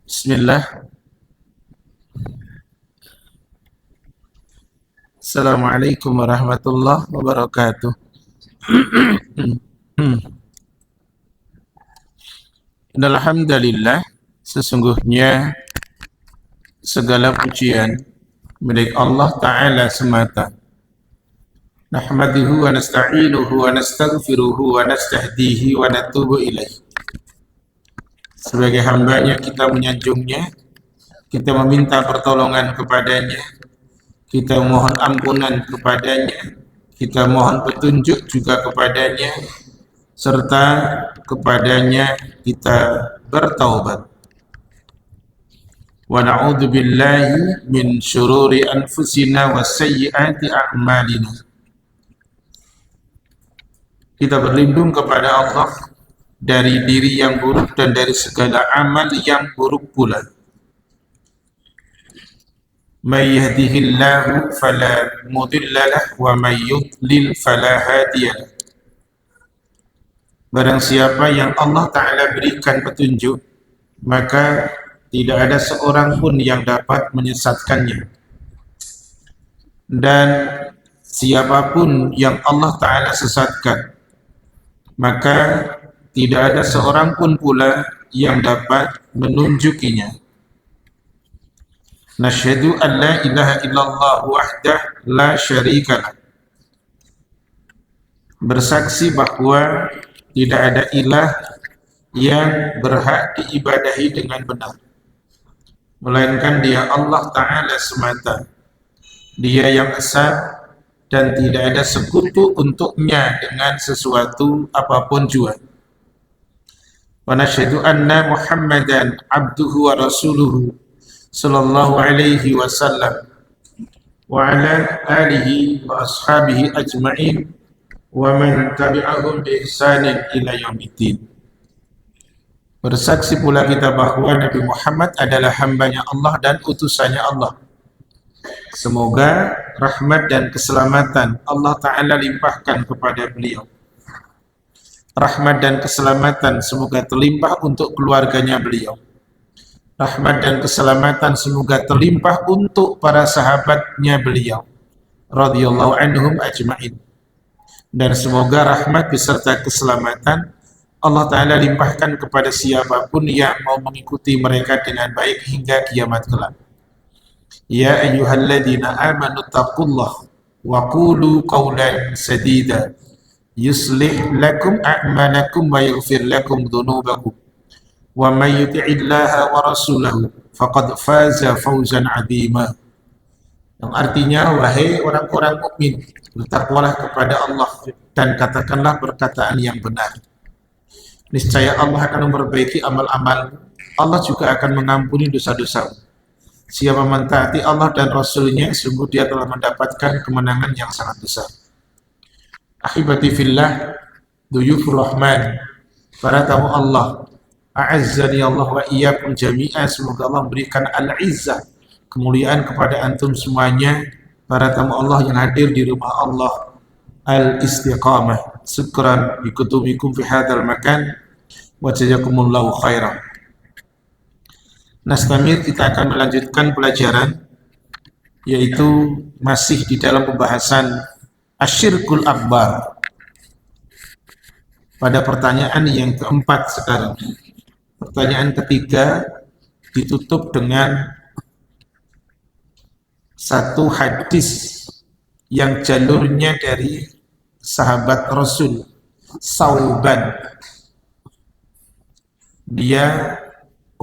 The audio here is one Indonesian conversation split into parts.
Bismillah. Assalamualaikum warahmatullahi wabarakatuh. Alhamdulillah, sesungguhnya segala pujian milik Allah Ta'ala semata. Nahmaduhu wa nasta'inuhu wa nastaghfiruhu wa nastahdihi wa natubu ilaih. Sebagai hambanya kita menyanjungnya, kita meminta pertolongan kepadanya, kita mohon ampunan kepadanya, kita mohon petunjuk juga kepadanya, serta kepadanya kita bertaubat. Wa na'udzu billahi min syururi anfusina wa sayyiati a'malina. Kita berlindung kepada Allah dari diri yang buruk dan dari segala amal yang buruk pula. May yahdihillahu fala mudilla lahu wa may yudlil fala hadiya lahu. Barang siapa yang Allah Ta'ala berikan petunjuk, maka tidak ada seorang pun yang dapat menyesatkannya. Dan siapapun yang Allah Ta'ala sesatkan, maka tidak ada seorang pun pula yang dapat menunjukinya. Nasyhadu an la ilaha illallah wahdah la syarikalah. Bersaksi bahwa tidak ada ilah yang berhak diibadahi dengan benar, melainkan Dia Allah Ta'ala semata. Dia yang esa dan tidak ada sekutu untuknya dengan sesuatu apapun jua. Wa nasyhadu anna Muhammadan abduhu wa rasuluhu sallallahu alaihi wasallam wa ala alihi wa ashabihi ajma'in wa man tabi'ahum bi ihsanin ila yaumiddin. Bersaksi pula kita bahwa Nabi Muhammad adalah hambanya Allah dan utusannya Allah. Semoga rahmat dan keselamatan Allah Ta'ala limpahkan kepada beliau. Rahmat dan keselamatan semoga terlimpah untuk keluarganya beliau. Rahmat dan keselamatan semoga terlimpah untuk para sahabatnya beliau, radhiyallahu anhum ajma'in. Dan semoga rahmat beserta keselamatan Allah Ta'ala limpahkan kepada siapapun yang mau mengikuti mereka dengan baik hingga kiamat kelak. Ya ayyuhalladzina amanu taqullah wa qulu qawlan sadida yuslih lakum a'malakum wa yaghfir lakum dhunubakum wa may yuti'illaha wa rasulahu faqad faza fawzan 'azima. Yang artinya, wahai orang-orang mukmin, bertakwalah kepada Allah dan katakanlah perkataan yang benar. Niscaya Allah akan memperbaiki amal-amal. Allah juga akan mengampuni dosa-dosa. Siapa mentaati Allah dan Rasulnya, sungguh dia telah mendapatkan kemenangan yang sangat besar. Ahibati fillah, duyufur rahman, para tamu Allah, a'azzani Allah wa iyyakum jami'an. Semoga Allah berikan al-izzah, kemuliaan kepada antum semuanya, para tamu Allah yang hadir di rumah Allah Al-Istiqamah. Syukran bikutubikum fi hadzal makan wa jazakumullahu khairan. Nastamir, kita akan melanjutkan pelajaran, yaitu masih di dalam pembahasan Asyirkul Akbar. Pada pertanyaan yang keempat sekarang. Pertanyaan ketiga ditutup dengan satu hadis yang jalurnya dari sahabat Rasul Sauban. Dia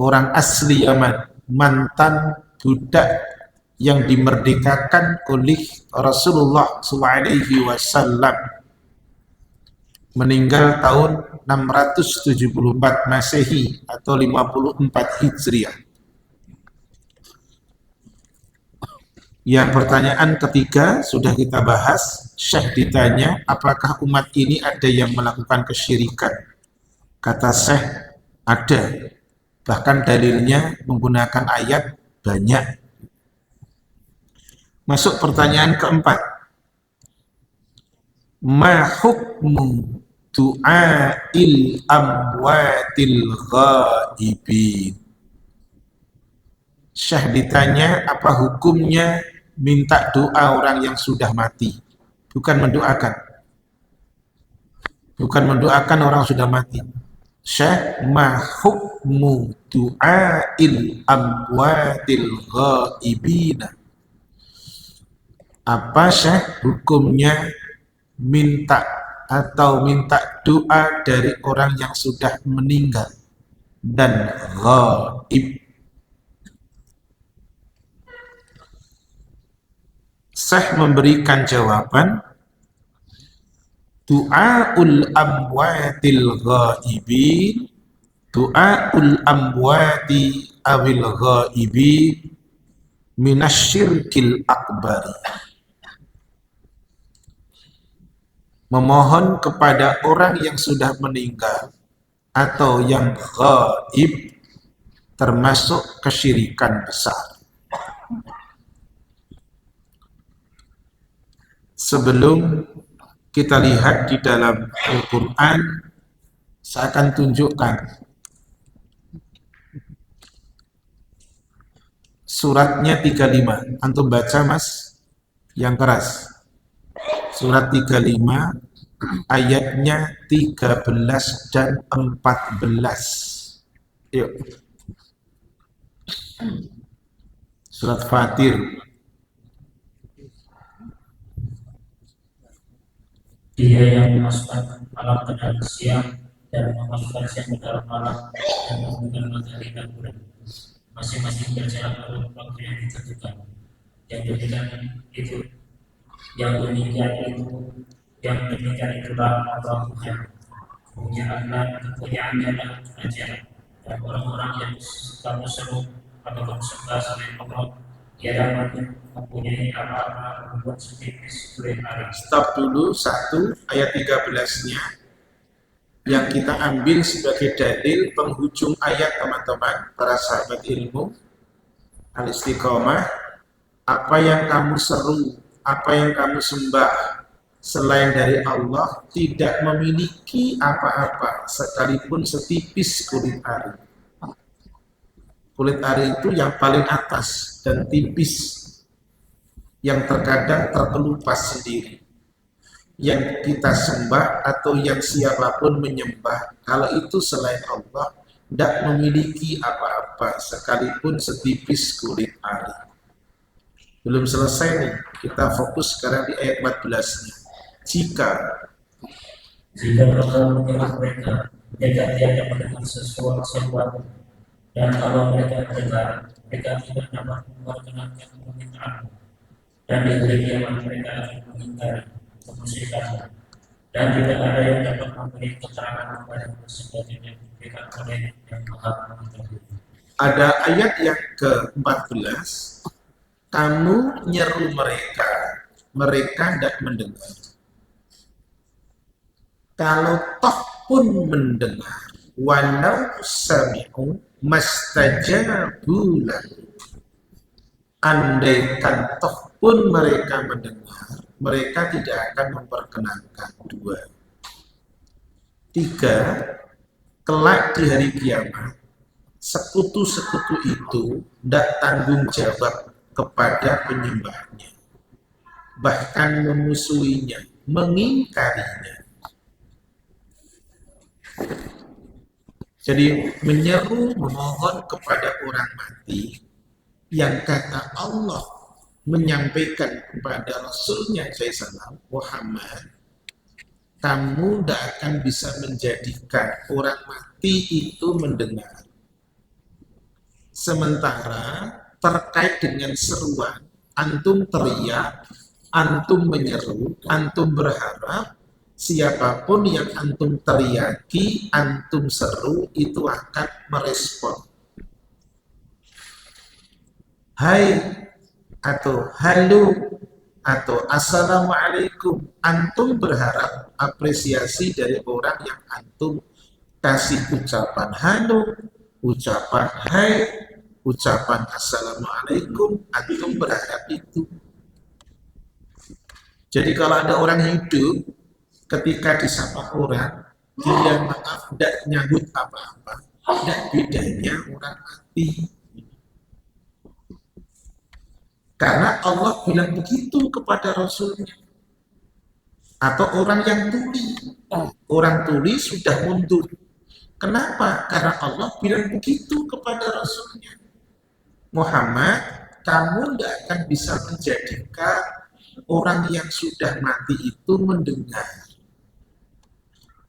orang asli Yaman, mantan budak yang dimerdekakan oleh Rasulullah SAW, meninggal tahun 674 Masehi atau 54 Hijriah. Yang pertanyaan ketiga sudah kita bahas. Syekh ditanya, apakah umat ini ada yang melakukan kesyirikan? Kata Syekh, ada. Bahkan dalilnya menggunakan ayat banyak. Masuk pertanyaan keempat. Ma hukmu du'ail amwatil ghaibin? Syekh ditanya apa hukumnya minta doa orang yang sudah mati, bukan mendoakan, bukan mendoakan orang sudah mati. Syekh, ma hukmu du'ail amwatil ghaibina, apa Syekh hukumnya minta atau minta doa dari orang yang sudah meninggal dan ghaib. Syekh memberikan jawaban, du'aul amwatil ghaibin, du'aul amwati awil ghaibin minasyirkil akbari. Memohon kepada orang yang sudah meninggal atau yang ghaib termasuk kesyirikan besar. Sebelum kita lihat di dalam Al-Quran, saya akan tunjukkan suratnya 35. Antum baca mas, yang keras. Surat 35 ayatnya 13 dan 14. Yuk. Surat Fatir. Dia yang memasukkan malam ke dalam siang dan memasukkan siang ke dalam malam dan menghubungkan matahari dan bulan, masing-masing berjalan dalam waktu yang ditentukan. Yang demikian itulah Allah Tuhan. Kepunyaannya adalah kerajaan, dan orang-orang yang kamu seru atau kamu sembah selain Allah, dia dapat mempunyai apa-apa membuat setipis kulit hari. Stop dulu, satu ayat 13-nya yang kita ambil sebagai dalil penghujung ayat, teman-teman para sahabat ilmu al-istiqomah. Apa yang kamu seru, apa yang kamu sembah selain dari Allah tidak memiliki apa-apa sekalipun setipis kulit ari. Kulit ari itu yang paling atas dan tipis, yang terkadang terkelupas sendiri. Yang kita sembah atau yang siapapun menyembah, kalau itu selain Allah, tidak memiliki apa-apa sekalipun setipis kulit ari. Belum selesai nih, kita fokus sekarang di ayat 14-nya. Jika Allah menyuruh mereka tiada mendengar sesuatu, dan kalau mereka mendengar, mereka tidak dapat memperkenankan permintaan, dan di hari kiamat mereka akan mengingkari kemusyrikan, dan tidak ada yang dapat memberi keterangan kepada sesuatu yang diberikan oleh yang Maha Mengetahui. Ada ayat yang ke-14, kamu nyeru mereka, mereka tidak mendengar. Kalau toh pun mendengar, walau sami'u mastajabu lahu, andaikan toh pun mereka mendengar, mereka tidak akan memperkenankan. 2. 3. Kelak di hari kiamat, sekutu-sekutu itu tidak tanggung jawab kepada penyembahnya, bahkan memusuhinya, mengingkarinya. Jadi menyeru, memohon kepada orang mati yang kata Allah menyampaikan kepada Rasulnya SAW Muhammad, kamu tidak akan bisa menjadikan orang mati itu mendengar. Sementara terkait dengan seruan, antum teriak, antum menyeru, antum berharap siapapun yang antum teriaki, antum seru, itu akan merespon. Hai, atau halo, atau assalamualaikum. Antum berharap apresiasi dari orang yang antum kasih ucapan halo, ucapan hai, ucapan assalamualaikum. Antum berharap itu. Jadi kalau ada orang hidup, ketika disapa orang, dia maaf, tidak nyambut apa-apa, tidak bedanya orang mati. Karena Allah bilang begitu kepada Rasulnya. Atau orang yang tuli. Orang tuli sudah mundur. Kenapa? Karena Allah bilang begitu kepada Rasulnya. Muhammad, kamu tidak akan bisa menjadikan orang yang sudah mati itu mendengar.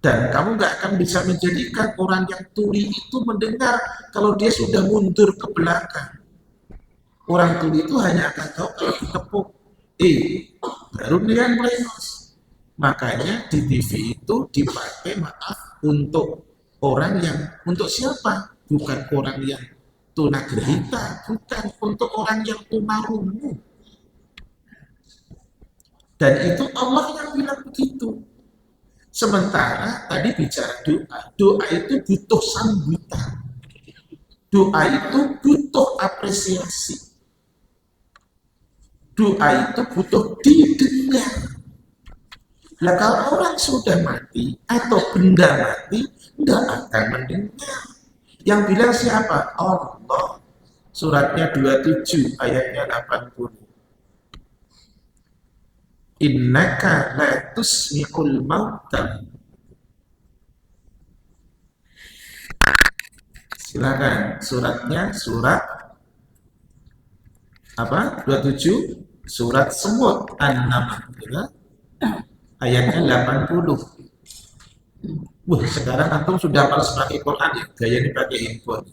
Dan kamu nggak akan bisa menjadikan orang yang tuli itu mendengar kalau dia sudah mundur ke belakang. Orang tuli itu hanya akan tahu kalau ditepuk. Baru dia melengos. Makanya di TV itu dipakai maaf untuk orang yang, untuk siapa? Bukan orang yang tunagrahita, bukan, untuk orang yang tunarungu. Dan itu Allah yang bilang begitu. Sementara tadi bicara doa, doa itu butuh sambutan. Doa itu butuh apresiasi. Doa itu butuh didengar. Nah kalau orang sudah mati atau benda mati, tidak akan mendengar. Yang bilang siapa? Allah. Suratnya 27 ayatnya 80. Innaka la tusmi'ul mauta. Silakan suratnya surat apa? 27 surat semut An-Naml ya? Ayatnya 80. Wah, sekarang antum sudah malas pakai Quran ya, gaya ini pakai handphone.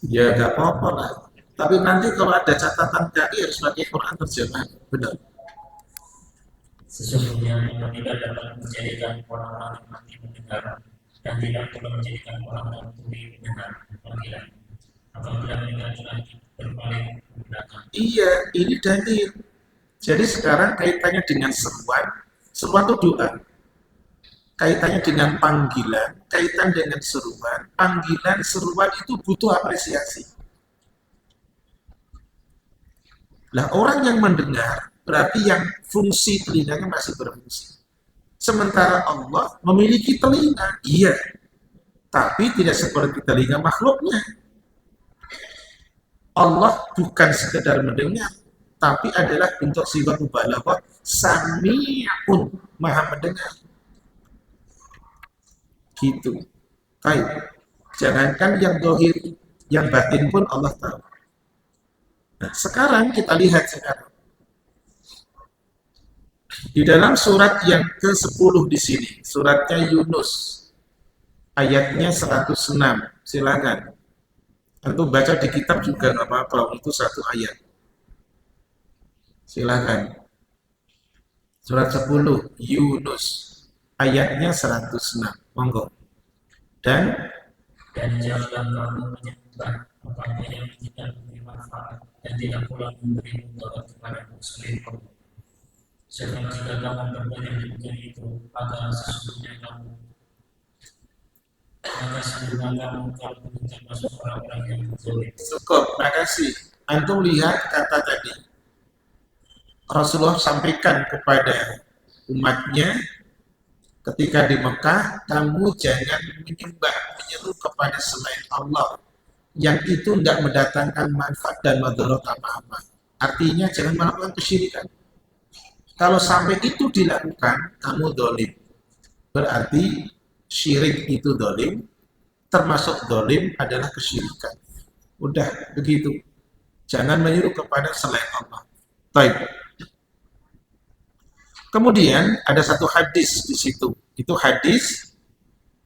Ya gak apa-apa lah. Tapi nanti kalau ada catatan kaki harus pakai Quran terjemah. Benar. Sesungguhnya kita tidak dapat menjadikan orang-orang yang mati mendengar dan tidak pula menjadikan orang-orang tuli mendengar panggilan. Apabila mereka telah berpaling ke belakang. Iya, ini dalil. Jadi sekarang kaitannya dengan seruan, seruan itu doa. Kaitannya dengan panggilan, kaitan dengan seruan, panggilan, seruan itu butuh apresiasi. Lah orang yang mendengar berarti yang fungsi telinganya masih berfungsi. Sementara Allah memiliki telinga, iya, tapi tidak seperti telinga makhluknya. Allah bukan sekedar mendengar, tapi adalah bentuk sifat mubalaghah, sami'un, maha mendengar. Gitu. Baik. Jangankan yang dohir, yang batin pun Allah tahu. Nah, sekarang kita lihat sekarang. Di dalam surat yang ke-10 di sini, suratnya Yunus, ayatnya 106. Silakan. Tentu baca di kitab juga nggak apa-apa, itu satu ayat. Silakan. Surat 10 Yunus, ayatnya 106. Monggo. Dan janganlah kamu menyembah apa yang tidak memberi manfaat dan tidak pula memberi mudarat kepada selain Allah. Sebab jika kamu berbanyak demikian itu, maka sesungguhnya kamu termasuk orang-orang yang zalim. cukup, makasih. Antum lihat kata tadi. Rasulullah sampaikan kepada umatnya ketika di Mekah, kamu jangan menyembah, menyeru kepada selain Allah yang itu tidak mendatangkan manfaat dan madarat apa-apa. Artinya jangan melakukan kesyirikan. Kalau sampai itu dilakukan, kamu dolim. Berarti syirik itu dolim, termasuk dolim adalah kesyirikan. Udah begitu. Jangan menyuruh kepada selain Allah. Baik. Kemudian ada satu hadis di situ. Itu hadis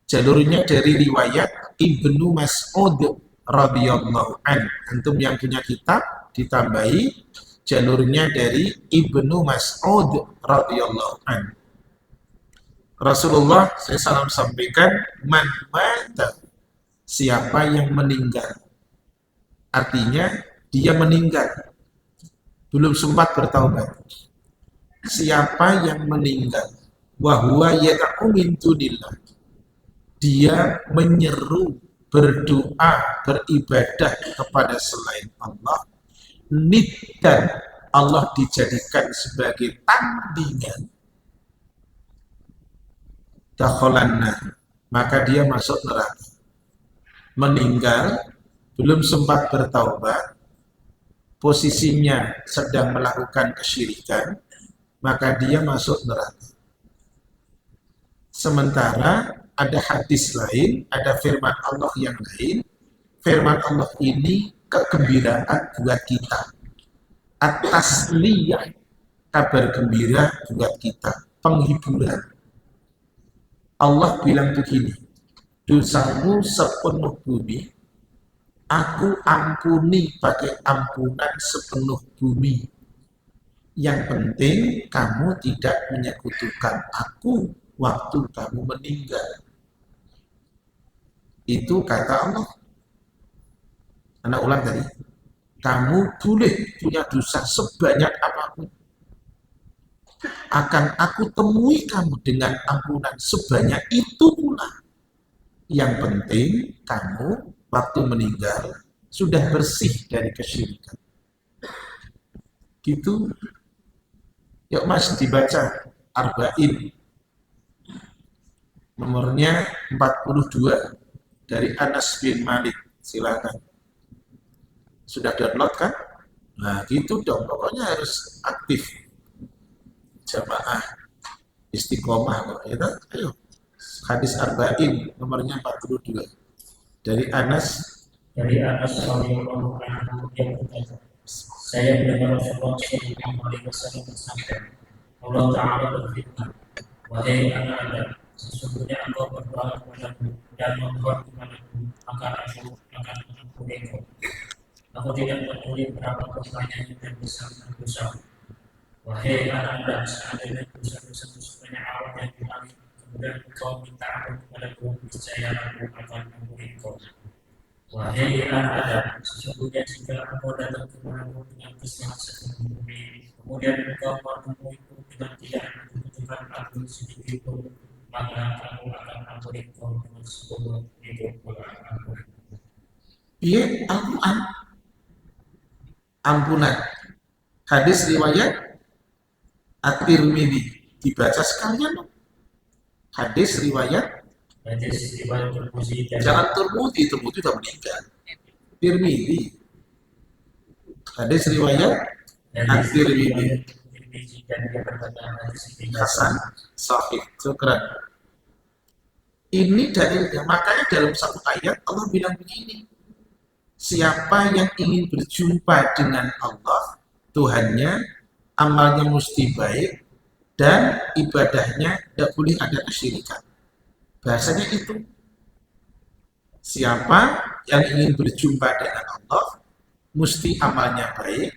jalurnya dari riwayat Ibnu Mas'ud radhiyallahu an. Antum yang punya kitab ditambahi jalurnya dari Ibnu Mas'ud radhiyallahu an. Rasulullah SAW sampaikan, man mata, siapa yang meninggal. Artinya dia meninggal, belum sempat bertaubat. Siapa yang meninggal, wahwa yad'u min dunillah, dia menyeru, berdoa, beribadah kepada selain Allah, niddan, Allah dijadikan sebagai tandingan, dakhalanna, maka dia masuk neraka. Meninggal, belum sempat bertaubat, posisinya sedang melakukan kesyirikan, maka dia masuk neraka. Sementara ada hadis lain, ada firman Allah yang lain. Firman Allah ini kegembiraan buat kita. Atas liyah, kabar gembira buat kita, penghiburan. Allah bilang begini, dosamu sepenuh bumi, aku ampuni pakai ampunan sepenuh bumi. Yang penting kamu tidak menyekutukan aku waktu kamu meninggal. Itu kata Allah. Anak ulang tadi, kamu boleh punya dosa sebanyak apapun, akan aku temui kamu dengan ampunan sebanyak itu pula. Yang penting kamu waktu meninggal sudah bersih dari kesyirikan. Gitu. Yuk Mas, dibaca Arba'in nomornya 42 dari Anas bin Malik. Silakan. Sudah download kan? Nah gitu dong, pokoknya harus aktif. Jamaah istiqomah gitu. Ayo. Hadis Arba'in nomornya 42 dari Anas radhiyallahu anhu yang berkata, saya mendengar Rasulullah sallallahu alaihi wasallam bersabda, Allah Ta'ala berfirman, wahai anak Adam, sesungguhnya engkau berdoa kepadaku dan memohon kepadaku, maka aku akan mengampuni engkau. Aku tidak peduli berapa banyak dan besar dosa. Wahai anak Adam, seandainya dosa-dosa sebanyak awan yang di langit, kemudian engkau minta ampun kepadaku, niscaya aku akan mengampuni engkau. Wahai anak Adam, sesungguhnya jika engkau datang kepadaku dengan kesalahan sepenuh bumi, kemudian engkau menemuiku dengan tidak membutuhkan aku sedikit pun, maka aku akan ampuni engkau dengan seumur hidup ampun. Iya, ampunan. Hadis riwayat At-Tirmidzi, dibaca sekalian dong. Hadis riwayat Tirmidzi. Jangan Tirmidzi sudah meninggal. Tirmidzi. Hadis riwayat At-Tirmidzi. Hasan Sahih. Syukran. Ini dalilnya. Makanya dalam satu ayat Allah bilang begini, siapa yang ingin berjumpa dengan Allah, Tuhannya, amalnya mesti baik dan ibadahnya tidak boleh ada kesyirikan. Bahasanya itu, siapa yang ingin berjumpa dengan Allah, mesti amalnya baik.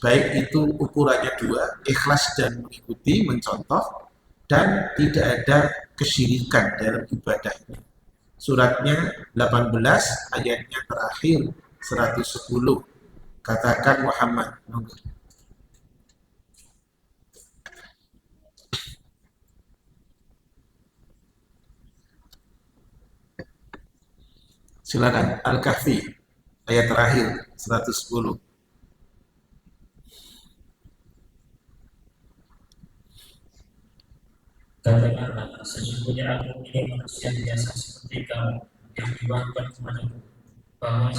Baik itu ukurannya dua, ikhlas dan mengikuti, mencontoh, dan tidak ada kesyirikan dalam ibadahnya. Suratnya 18, ayatnya terakhir 110. Katakan Muhammad. Silakan, Al-Kahfi, ayat terakhir 110. Katakanlah, sesungguhnya aku ini manusia biasa seperti kamu yang diwahyukan kepadaku, bahwa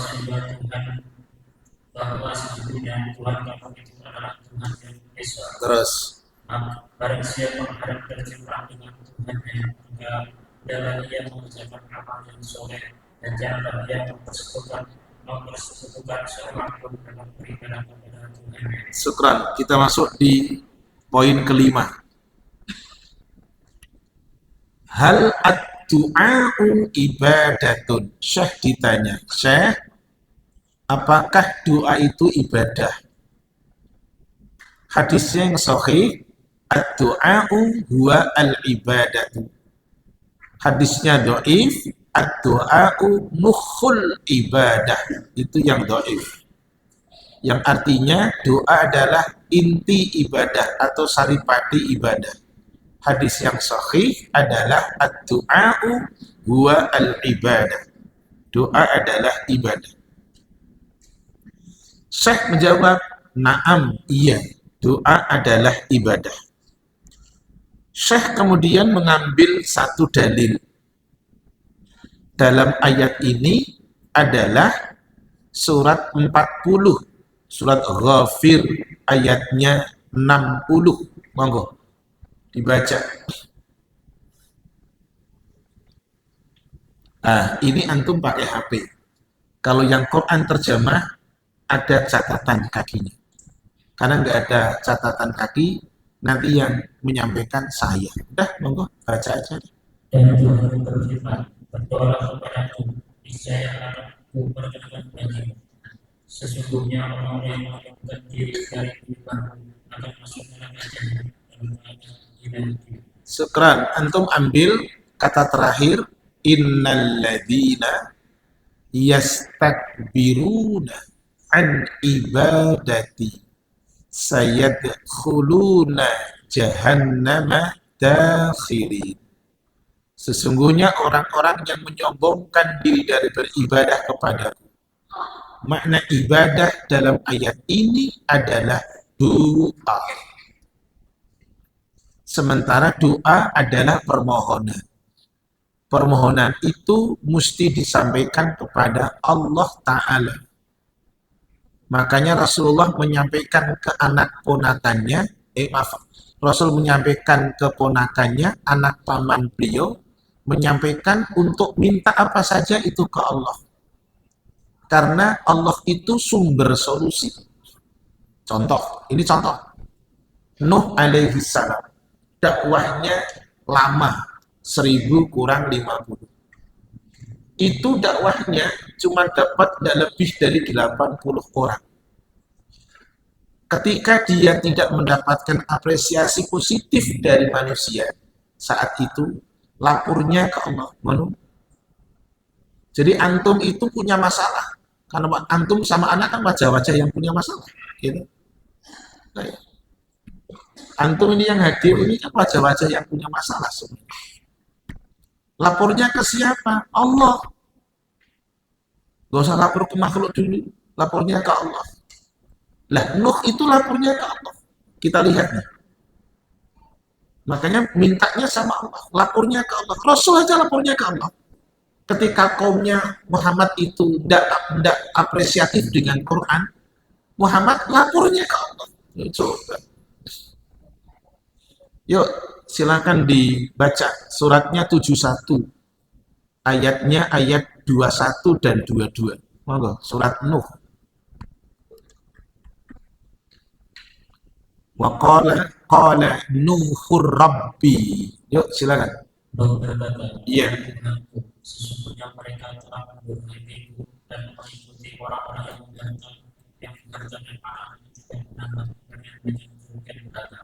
sesungguhnya Tuhan kamu itu adalah Tuhan yang Esa. Terus, barang siapa menghadap terjemaah dengan Tuhannya, maka adalah ia mengerjakan amal yang soleh dan janganlah ia mempersekutukan seorang pun dalam beribadah kepada Tuhannya. syukran. Kita masuk di poin kelima. Hal ad-du'a'u ibadatun. Syekh ditanya, Syekh, apakah doa itu ibadah? Hadisnya yang sahih, ad-du'a'u huwa al-ibadatu. Hadisnya dhaif, ad-du'a'u mukhul ibadah. Itu yang dhaif. Yang artinya doa adalah inti ibadah atau saripati ibadah. Hadis yang sahih adalah ad-du'a'u huwa al-ibadah. Doa adalah ibadah. Syekh menjawab, na'am, iya, doa adalah ibadah. Syekh kemudian mengambil satu dalil. Dalam ayat ini adalah surat 40, Surat Ghafir ayatnya 60. Monggo dibaca. Nah, ini antum pakai HP. Kalau yang Quran terjemah ada catatan kakinya. Karena nggak ada catatan kaki, nanti yang menyampaikan saya. Udah, monggo baca aja. Dan Tuhan berfirman, berdoalah kepadaku, niscaya aku perkenalkan bagimu. Sesungguhnya orang-orang yang melakukan diri dari ibadah akan masuk neraka jahanam dan mereka dinanti. Sekarang antum ambil kata terakhir, innalladzina yastakbiruna an ibadati sayadkhuluna jahannama dakhirin. Sesungguhnya orang-orang yang menyombongkan diri dari beribadah kepadaku. Makna ibadah dalam ayat ini adalah doa. Sementara doa adalah permohonan. Permohonan itu mesti disampaikan kepada Allah Ta'ala. Makanya Rasulullah menyampaikan ke anak ponakannya, Rasul menyampaikan ke ponakannya, anak paman beliau, menyampaikan untuk minta apa saja itu ke Allah. Karena Allah itu sumber solusi. Contoh, ini contoh. Nuh alaihi salam. Dakwahnya lama, 1000 kurang 50. Itu dakwahnya cuma dapat lebih dari 80 orang. Ketika dia tidak mendapatkan apresiasi positif dari manusia, saat itu lapornya ke Allah. Jadi antum itu punya masalah. Karena antum sama anak kan wajah-wajah yang punya masalah. Gitu. Nah, antum ini yang hadir ini kan wajah-wajah yang punya masalah sebenarnya. Lapornya ke siapa? Allah. Gak usah lapor ke makhluk dulu. Lapornya ke Allah. Lah, Nuh itu lapornya ke Allah. Kita lihat nih. Makanya mintanya sama Allah. Lapornya ke Allah. Rasul aja lapornya ke Allah. Ketika kaumnya Muhammad itu tidak apresiatif dengan Quran, Muhammad lapornya ke Allah. Coba. Yuk, silakan dibaca suratnya 71. Ayatnya ayat 21 dan 22. Monggo, surat Nuh. Wa qala Nuhur Rabbi. Yuk, silakan. Nuh berkata, Iya. sesungguhnya mereka telah mendurhaiku dan mengikuti orang-orang yang menggantang, yang menggantang dan parah dan menambah dan yang menjadikan neraka.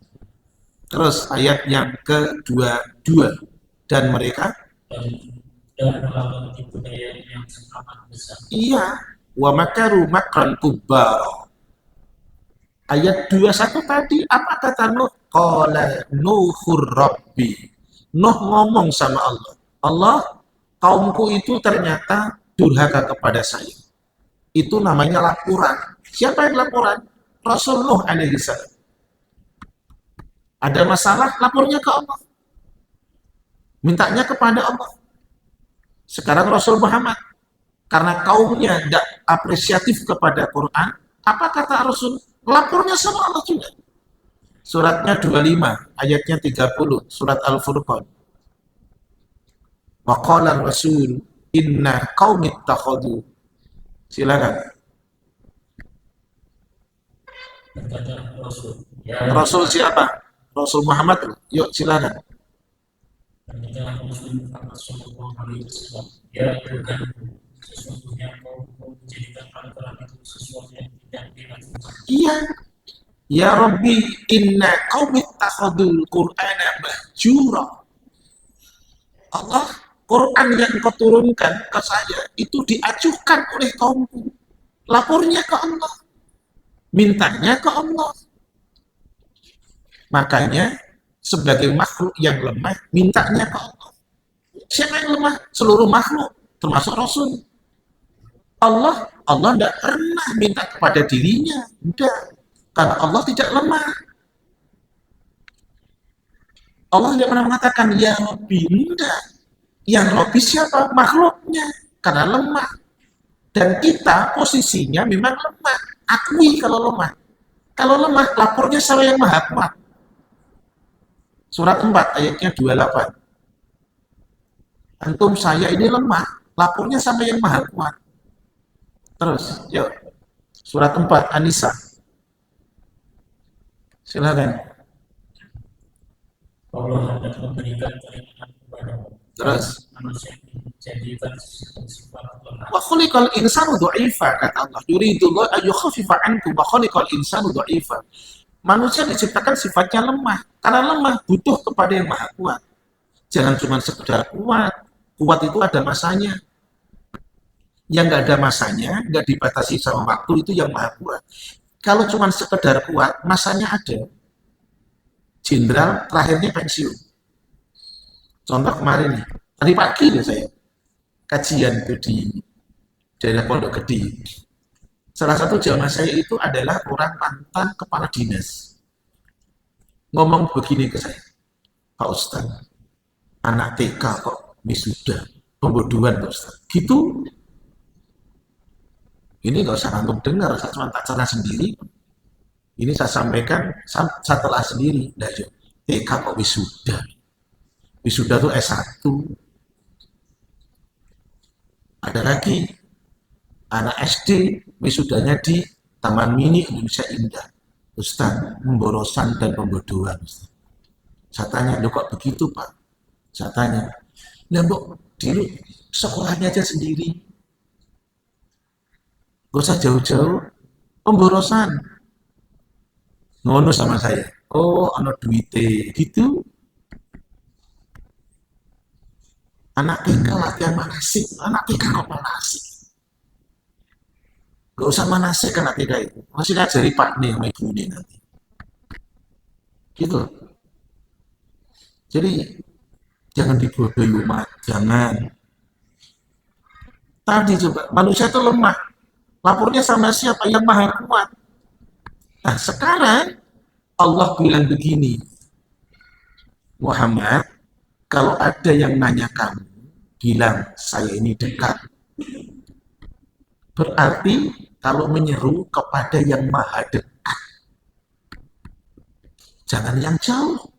Terus ayat yang ke-22, dan mereka dan melakukan tipu daya yang sangat besar. Iya, wa makaru makran kubbar. Ayat 21 tadi apa kata Nuh? Qala Nuhur Rabbi. Nuh ngomong sama Allah. Allah, kaumku itu ternyata durhaka kepada saya. Itu namanya laporan. Siapa yang laporan? Rasul Nuh alaihi salam. Ada masalah, lapornya ke Allah. Mintanya kepada Allah. Sekarang Rasul Muhammad, karena kaumnya tidak apresiatif kepada Quran, apa kata Rasul? Lapornya sama Allah juga. Suratnya 25, ayatnya 30, surat Al-Furqan. Wa qala Rasul, inna qaumi ittakhadhu. Silakan. Berkata Rasul, Rasul siapa? Rasul Muhammad. Yuk, silakan. berkata Rasul Muhammad sallallahu alaihi wasallam, ya Tuhanku, sesungguhnya kau menjadikan peraturan itu sesuatu yang tidak dilakukan. Iya. Ya Rabbi, inna qaumi ittakhadul Qur'ana mahjura. Allah, Quran yang kau turunkan ke saya itu diajukan oleh kaumku. Lapornya ke Allah. Mintanya ke Allah. Makanya sebagai makhluk yang lemah, mintanya ke Allah. Siapa yang lemah? Seluruh makhluk, termasuk Rasul. Allah tidak pernah minta kepada dirinya. Tidak. Karena Allah tidak lemah. Allah tidak pernah mengatakan, ya Rabbi. Tidak. Yang Rabbi siapa? Makhluknya. Karena lemah. Dan kita posisinya memang lemah. Akui kalau lemah. Kalau lemah, lapornya sama yang maha kuat. Surat 4 ayatnya 28. Antum saya ini lemah, lapornya sama yang maha kuat. Terus, yuk. Surat 4 An-Nisa. Silakan. Allah hendak memberikan keringanan kepadamu. Terus, Manusia dijadikan sifat lemah. wa khuliqal insanu dha'ifa, kata Allah. Yuridullahu an yukhaffifa ankum wa khuliqal insanu dha'ifa. Manusia diciptakan sifatnya lemah. Karena lemah butuh kepada yang maha kuat. Jangan cuma sekedar kuat. Kuat itu ada masanya. Yang nggak ada masanya, nggak dibatasi sama waktu, itu yang maha kuat. Kalau cuma sekedar kuat, masanya ada. Jenderal terakhirnya pensiun. Contoh kemarin nih, tadi pagi nih saya kajian itu di daerah Pondok Gede. Salah satu jamaah saya itu adalah orang mantan kepala dinas. Ngomong begini ke saya, Pak Ustaz, anak TK kok wisuda, pembodohan Pak Ustaz. Gitu, ini nggak usah antum dengar, saya cuma tak cerita sendiri. Ini saya sampaikan setelah sendiri. Nah, TK kok wisuda? Wisuda tuh S1. Ada lagi anak SD wisudanya di Taman Mini Indonesia Indah. Ustaz, pemborosan dan pembodohan. Ustaz. Saya tanya, lo kok begitu Pak? Saya tanya, nah Mbok, dulu sekolahnya aja sendiri. Gak usah jauh-jauh, pemborosan. Ngono sama saya. Oh, anak duite gitu. Anak TK latihan manasik, anak TK kok manasik? Gak usah manasik anak TK itu. Masih ngajari Pak nih sama ibu ini nanti. Gitu. Jadi jangan dibodohi umat, jangan. Tadi coba manusia itu lemah. Lapornya sama siapa? Yang maha kuat. Nah sekarang Allah bilang begini, Muhammad, kalau ada yang nanya kamu, bilang saya ini dekat. Berarti kalau menyeru kepada yang maha dekat, jangan yang jauh.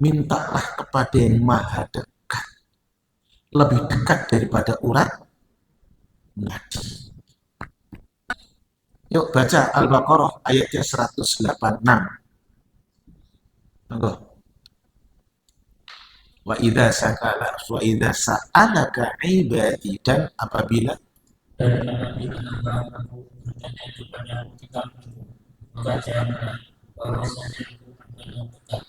Mintalah kepada yang maha dekat. Lebih dekat daripada urat nadi. Yuk baca Al-Baqarah ayatnya 186. Tunggu. Wa idza sa'alaka ibadi, dan apabila hamba-hambaku bertanya kepadamu tentang aku, maka janganlah bahwasanya aku akan dekat.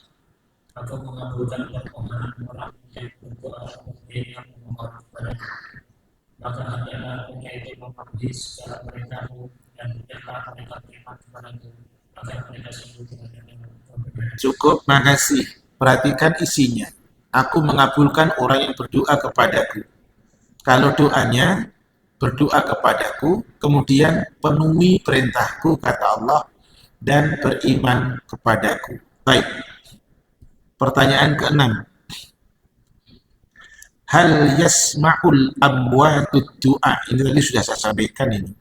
Aku mengabulkan permohonan orang yang berdoa kepada yang memohon kepadaku. Maka hendaklah mereka itu memenuhi segala perintahmu dan hendaklah mereka beriman kepadaku agar mereka sungguh tidak ada kebenaran. cukup, makasih. Perhatikan isinya. Aku mengabulkan orang yang berdoa kepadaku. Kalau doanya berdoa kepadaku, kemudian penuhi perintahku, kata Allah, dan beriman kepadaku. Baik. Pertanyaan ke-6. Hal yasma'ul amwatud du'a? Ini tadi sudah saya sampaikan ini.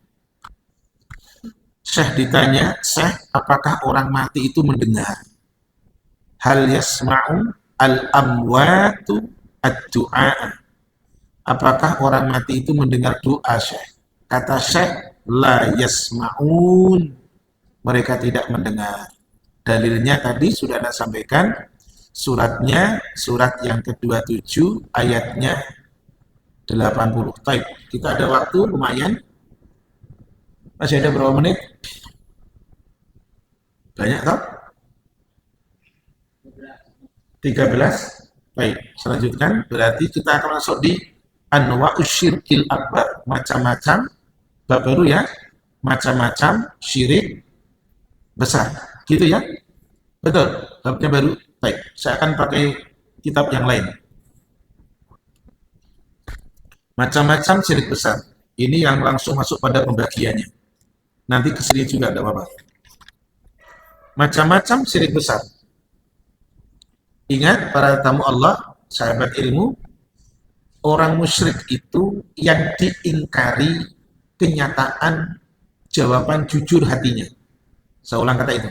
Syekh ditanya, Syekh, apakah orang mati itu mendengar? Hal yasma'u al-amwatu ad-du'a? Apakah orang mati itu mendengar doa, Syekh? Kata Syekh, la yasma'un. Mereka tidak mendengar. Dalilnya tadi sudah Anda sampaikan, suratnya, surat yang ke-27, ayatnya 80. Baik, kita ada waktu lumayan. Masih ada berapa menit? Banyak toh? 13. Baik, selanjutnya berarti kita akan masuk di anwa'us syirkil akbar, macam-macam, bab baru ya, macam-macam syirik besar, gitu ya? Betul, babnya baru. Baik, saya akan pakai kitab yang lain. Macam-macam syirik besar. Ini yang langsung masuk pada pembagiannya. Nanti kesini juga tidak apa-apa. Macam-macam syirik besar. Ingat para tamu Allah, sahabat ilmu, orang musyrik itu yang diingkari kenyataan jawaban jujur hatinya. Saya ulang kata itu.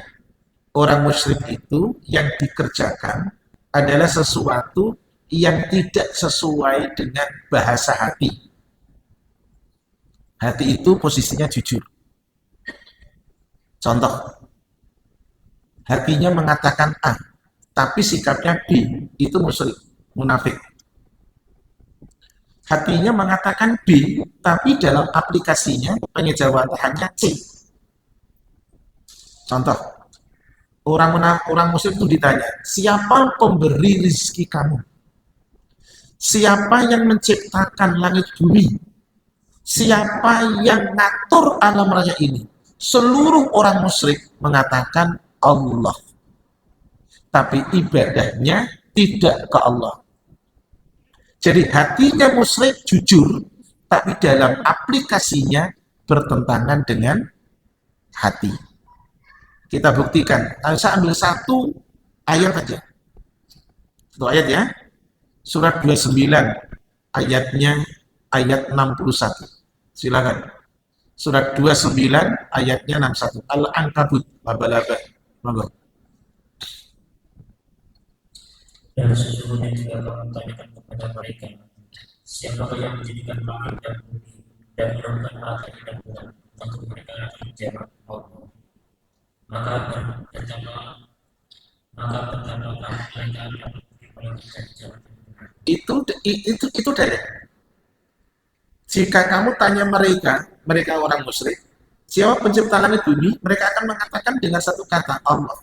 Orang musyrik itu yang dikerjakan adalah sesuatu yang tidak sesuai dengan bahasa hati. Hati itu posisinya jujur. Contoh, hatinya mengatakan A, tapi sikapnya B, itu musyrik, munafik. Hatinya mengatakan B, tapi dalam aplikasinya pengejawabannya C. Contoh, orang musyrik itu ditanya, siapa pemberi rezeki kamu? Siapa yang menciptakan langit bumi? Siapa yang ngatur alam raya ini? Seluruh orang musyrik mengatakan Allah. Tapi ibadahnya tidak ke Allah. Jadi hatinya musyrik jujur, tapi dalam aplikasinya bertentangan dengan hati. Kita buktikan. Saya ambil satu ayat aja. Satu ayat ya. Surat 29 ayatnya ayat 61. Silakan. Surat 29 ayatnya 61. Al-Ankabut, laba-laba. Monggo. Dan sesungguhnya jika kamu tanyakan kepada mereka, siapakah yang menjadikan langit dan bumi dan menurunkan matahari dan bulan, tentu mereka akan menjawab Allah. Maka pertama mereka akan menjawab itu dari. Jika kamu tanya mereka orang musyrik, siapa pencipta langit bumi, mereka akan mengatakan dengan satu kata, Allah.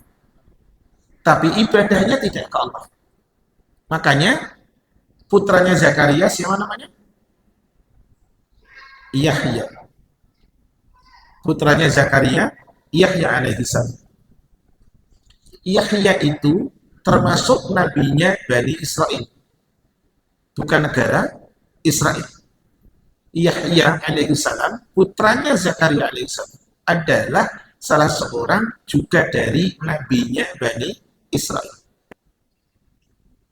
Tapi ibadahnya tidak ke Allah. Makanya putranya Zakaria, siapa namanya? Yahya. Putranya Zakaria, Yahya alaihissalam. Yahya itu termasuk nabinya Bani Israel. Bukan negara Israel. Yahya alaihissalam, putranya Zakaria alaihissalam, adalah salah seorang juga dari nabinya Bani Israel.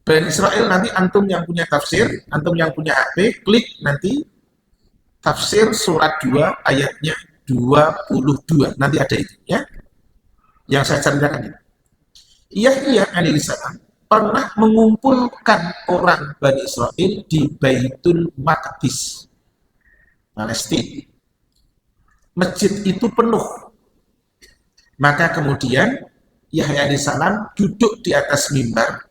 Bani Israel nanti antum yang punya tafsir, antum yang punya HP, klik nanti tafsir surat 2 ayatnya 22. Nanti ada itu ya. Yang saya ceritakan itu. Yahya alaihissalam pernah mengumpulkan orang Bani Israel di Baitul Maqdis, Palestina. Masjid itu penuh. Maka kemudian Yahya alaihissalam duduk di atas mimbar.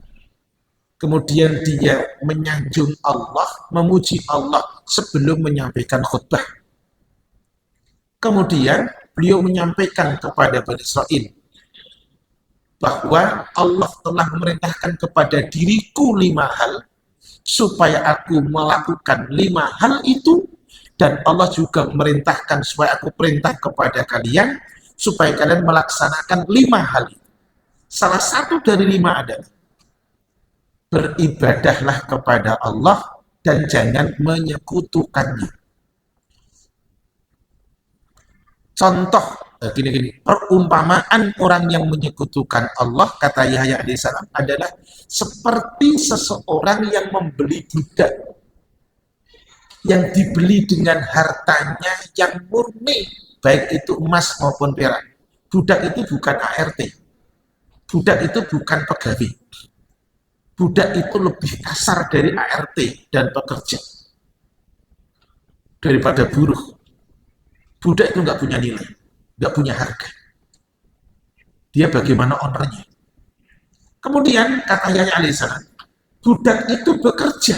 Kemudian dia menyanjung Allah, memuji Allah sebelum menyampaikan khutbah. Kemudian beliau menyampaikan kepada Bani Israel bahwa Allah telah memerintahkan kepada diriku 5 hal supaya aku melakukan 5 hal itu, dan Allah juga memerintahkan supaya aku perintah kepada kalian supaya kalian melaksanakan 5 hal itu. Salah satu dari 5 adalah beribadahlah kepada Allah dan jangan menyekutukannya. Contoh gini, perumpamaan orang yang menyekutukan Allah, kata Yahya alaihissalam, adalah seperti seseorang yang membeli budak yang dibeli dengan hartanya yang murni, baik itu emas maupun perak. Budak itu bukan ART, budak itu bukan pegawai, budak itu lebih kasar dari ART dan pekerja, daripada buruh. Budak itu nggak punya nilai, nggak punya harga. Dia bagaimana ownernya. Kemudian kata Yahya alaihissalam, budak itu bekerja,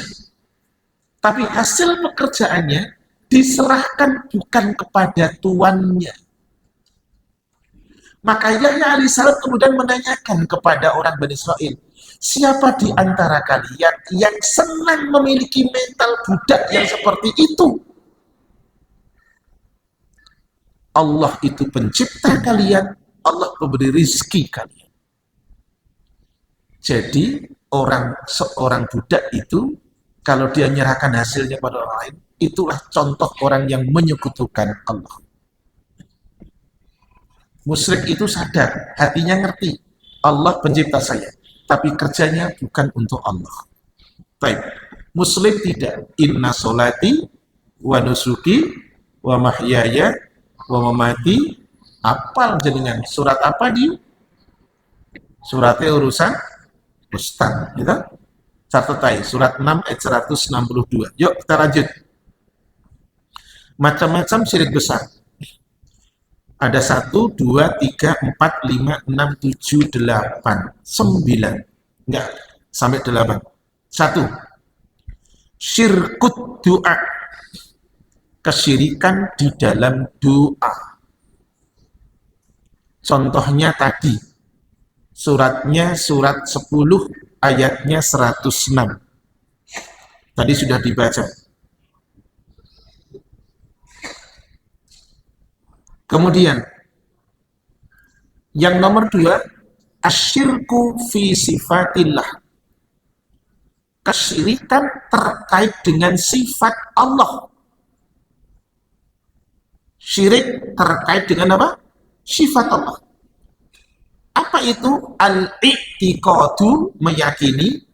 tapi hasil pekerjaannya diserahkan bukan kepada tuannya. Maka Yahya alaihissalam kemudian menanyakan kepada orang Bani Israel, siapa di antara kalian yang senang memiliki mental budak yang seperti itu? Allah itu pencipta kalian, Allah pemberi rizki kalian. Jadi seorang budak itu, kalau dia menyerahkan hasilnya pada orang lain, itulah contoh orang yang menyekutukan Allah. Musyrik itu sadar, hatinya ngerti, Allah pencipta saya, tapi kerjanya bukan untuk Allah. Baik, Muslim tidak. Inna sholati wa nusuki wa mahyaya Wa mati apal jenengan surat apa di suratnya urusan ustaz gitu. Catetai surat 6 ayat 162. Yuk kita lanjut. Macam-macam syirik besar. Ada 1, 2, 3, 4, 5, 6, 7, 8, 9. Enggak, sampai 8. 1. Syirkut doa. Kesyirikan di dalam doa. Contohnya tadi, suratnya surat 10, ayatnya 106. Tadi sudah dibaca. Kemudian, yang nomor 2, asyirku fi sifatillah. Kesyirikan terkait dengan sifat Allah. Syirik terkait dengan apa? Sifat Allah. Apa itu? Al-i'tiqadu, meyakini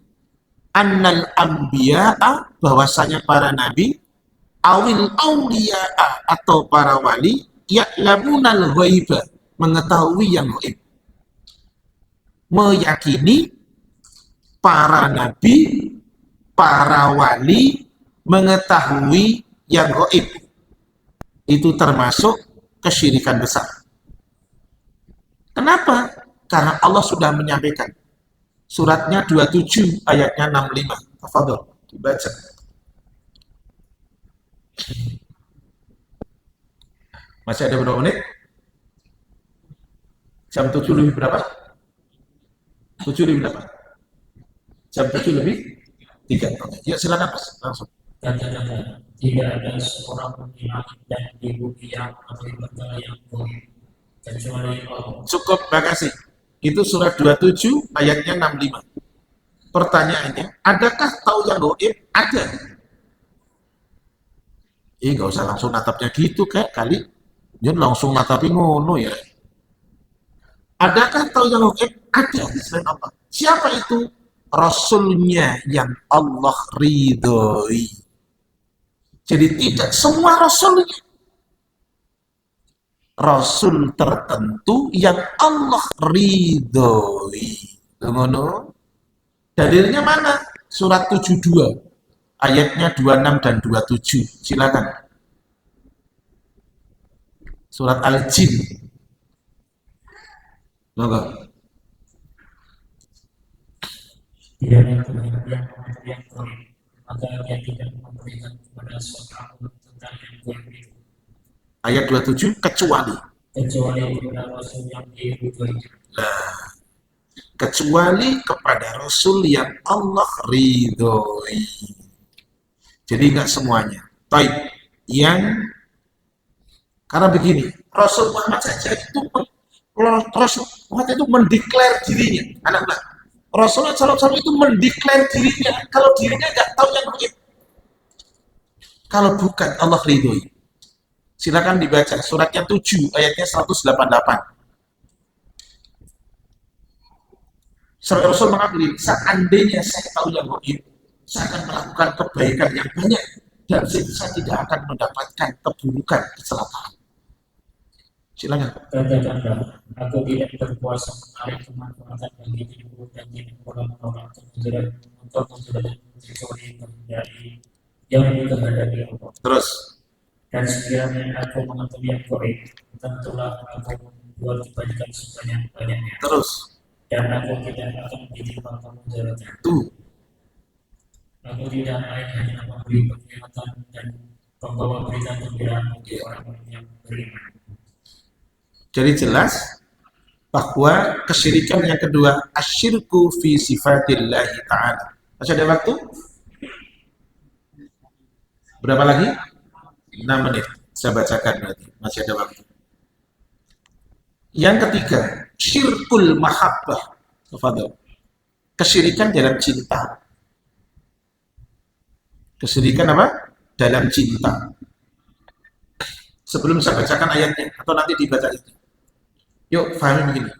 annal anbiya'a, bahwasanya para nabi, awil awliya'a, atau para wali, ya'lamunal ghaiba, mengetahui yang gaib. Meyakini para nabi, para wali mengetahui yang gaib. Itu termasuk kesyirikan besar. Kenapa? Karena Allah sudah menyampaikan. Suratnya 27, ayatnya 65. Tafadhol, dibaca. Masih ada berapa menit? Jam 7 lebih berapa? 7 lebih berapa? Jam 7 lebih 3. Ya silakan Mas, langsung. Kata-kata, tidak ada seorang pun di langit dan di bumi yang mengetahui perkara yang gaib kecuali Allah. Cukup, makasih. Itu surat 27 ayatnya 65. Pertanyaannya, adakah tahu yang gaib? Ada. Nggak usah langsung natapnya gitu kayak kali. Jangan langsung natapi ngono ya. Adakah tahu yang gaib? Ada selain Allah. Siapa itu? Rasulnya yang Allah ridhoi. Jadi tidak semua rasulnya. Rasul tertentu yang Allah ridhoi. Ngono. Dalilnya mana? Surat 72. Ayatnya 26 dan 27. Silakan. Surat Al-Jin. Monggo. Tidak ada Tuhan yang mengetahui yang gaib, maka dia tidak memberikan kepada seorang tentang yang gaib itu. Ayat 27, kecuali Kepada Rasul yang diridhoi. Nah, kecuali kepada Rasul yang Allah ridhoi. Jadi nggak semuanya. Baik, yang karena begini, Rasul Muhammad saja itu Rasul Muhammad itu mendeklar dirinya, anak-anak. Rasulullah SAW itu mendeklar dirinya, kalau dirinya nggak tahu yang gaib. Kalau bukan Allah ridhoi. Silakan dibaca suratnya 7 ayatnya 188. Rasul mengakui, seandainya saya tahu yang gaib, saya akan melakukan kebaikan yang banyak dan saya tidak akan mendapatkan keburukan, kecelakaan. Silakan. Katakanlah, aku tidak berkuasa menarik kemanfaatan bagi diriku dan diri orang-orang untuk menjadi kecuali dari yang dikehendaki Allah. Terus. Dan sekiranya aku mengetahui yang gaib, tentulah aku membuat kebaikan sebanyak-banyaknya. Terus. Dan aku tidak akan menjadi bangsa mujaratan. Aku tidak lain hanya memberi peringatan dan membawa berita gembira bagi orang-orang yang beriman. Jadi jelas bahwa kesyirikan yang kedua, asyirku fi sifatillahi ta'ala. Masih ada waktu? Berapa lagi? 6 menit. Saya bacakan berarti. Masih ada waktu. Yang ketiga, syirkul mahabbah. Tafadhol. Kesyirikan dalam cinta. Kesyirikan apa? Dalam cinta. Sebelum saya bacakan ayatnya, atau nanti dibaca itu. Yuk, pahami begini.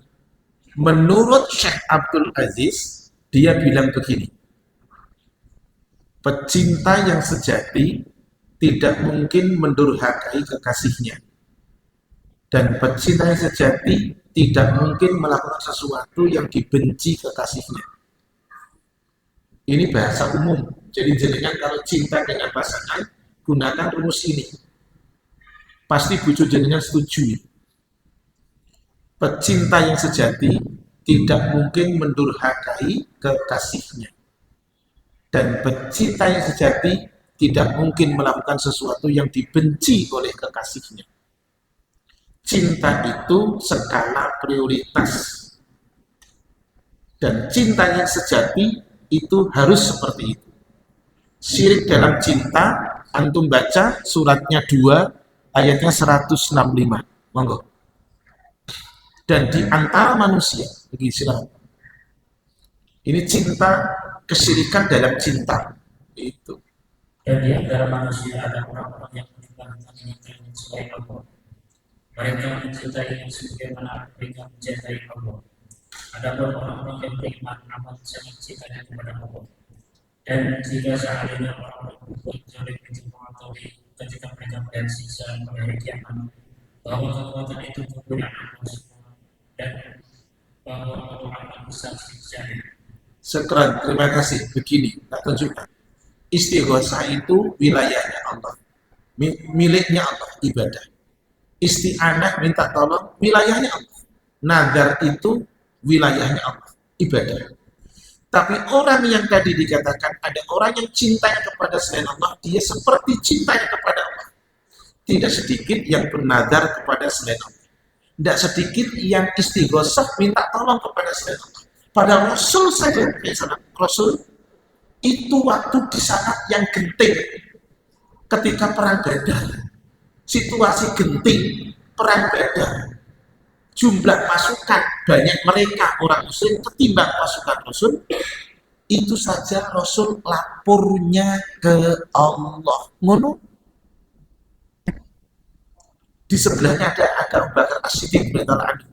Menurut Syekh Abdul Aziz, dia bilang begini. Pecinta yang sejati tidak mungkin mendurhakai kekasihnya. Dan pecinta yang sejati tidak mungkin melakukan sesuatu yang dibenci kekasihnya. Ini bahasa umum. Jadi jenengan kalau cinta dengan pasangan, gunakan rumus ini. Pasti bojo jenengan setuju. Pecinta yang sejati tidak mungkin mendurhakai kekasihnya. Dan pecinta yang sejati tidak mungkin melakukan sesuatu yang dibenci oleh kekasihnya. Cinta itu skala prioritas. Dan cinta yang sejati itu harus seperti itu. Syirik dalam cinta, antum baca suratnya 2, ayatnya 165. Monggo. Dan di antara manusia, bagi silakan. Ini cinta, kesyirikan dalam cinta. Itu. Dan di antara manusia ada orang-orang yang mencintai selain Allah. Mereka mencintai sebagaimana mereka mencintai Allah. Adapun orang-orang yang beriman amat sangat cintanya kepada Allah. Dan jika seandainya orang-orang berbuat zalim itu mengetahui ketika mereka melihat siksa pada hari kiamat bahwa kekuatan itu menggunakan Allah semua dan bahwa Allah akan besar siksanya. Sekarang terima kasih. Begini, tak tunjukkan. Istighosah itu wilayahnya Allah, miliknya Allah, ibadah. Isti'anah minta tolong wilayahnya Allah. Nadar itu wilayahnya Allah, ibadah. Tapi orang yang tadi dikatakan ada orang yang cintanya kepada selain Allah, dia seperti cintanya kepada Allah. Tidak sedikit yang bernadar kepada selain Allah. Tidak sedikit yang istighosah minta tolong kepada selain Allah. Pada Rasul saja, Rasul itu waktu di saat yang genting, ketika perang Badar, situasi genting, perang Badar, jumlah pasukan banyak mereka orang muslim ketimbang pasukan Rasul, itu saja Rasul lapornya ke Allah. Ngono. Di sebelahnya ada Abu Bakar As-Siddiq anak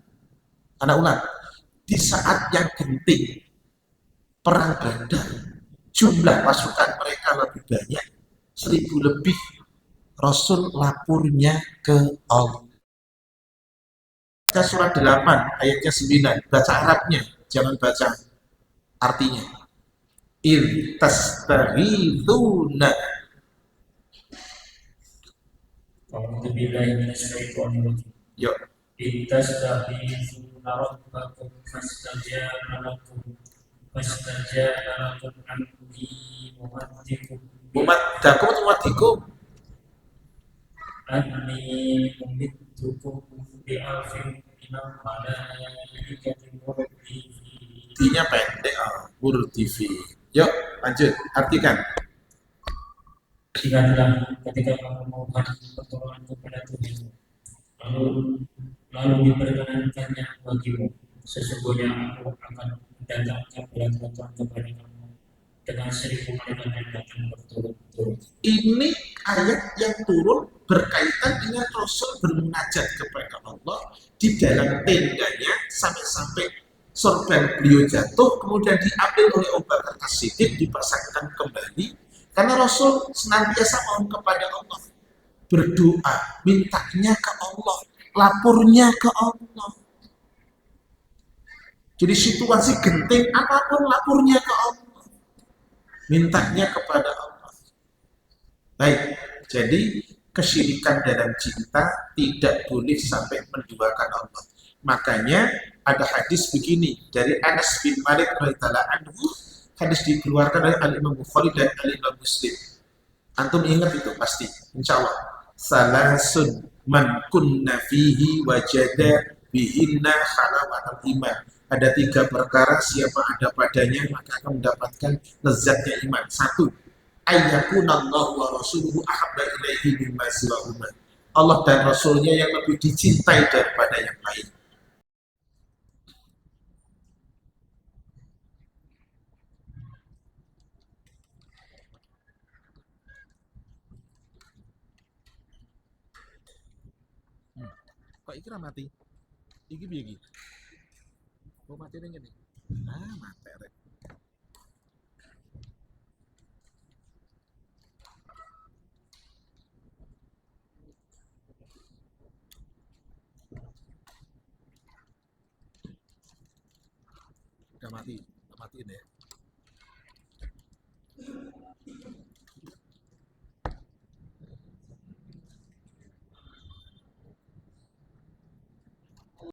ulang. Di saat yang genting, perang Badar, jumlah pasukan mereka lebih banyak, 1000 lebih. Rasul lapornya ke Allah. Baca surat 8 ayatnya 9, baca Arabnya, jangan baca artinya. Il tastaghithuna. A'udzubillahi minasyaitonir rajim. Yuk. Ittastaghithuna rabbakum fastajaba lakum anni mumaddikum Mumaddakum atau mumaddikum? anni mumaddikum bi alfin minal malaikati murdifin. Intinya pendek, murdifin. Yuk, lanjut, artikan. Ingatlah ketika kamu memohon pertolongan kepada Tuhan, lalu diperkenankannya bagimu. Sesungguhnya aku akan mendatangkan bantuan kepada kamu dengan 1000 malaikat yang datang berturut-turut. Ini ayat yang turun berkaitan dengan Rasul bermunajat kepada Allah di dalam tendanya sampai sorban beliau jatuh, kemudian diambil oleh Abu Bakar As-Siddiq, dipasangkan kembali, karena Rasul senantiasa mohon kepada Allah, berdoa, mintanya ke Allah, lapornya ke Allah. Jadi situasi genting apapun, lapornya ke Allah, mintanya kepada Allah. Baik, jadi kesyirikan dalam cinta tidak boleh sampai menduakan Allah. Makanya ada hadis begini dari Anas bin Malik radhiyallahu anhu, hadis dikeluarkan oleh Al-Imam Bukhari dan Al-Imam Muslim. Antum ingat itu pasti, insya Allah. Salasun man kunna fihi wajada bihinna halawatul iman. Ada 3 perkara siapa ada padanya maka akan mendapatkan lezatnya iman. 1, ayyakunallahu wa rasuluhu ahabba ilaihi mimma siwahuma. Allah dan Rasulnya yang lebih dicintai daripada yang lain. Kok iki mati? Iki piye iki? Kok mati ning ngene? Mati rek. Udah mati, udah matiin ya.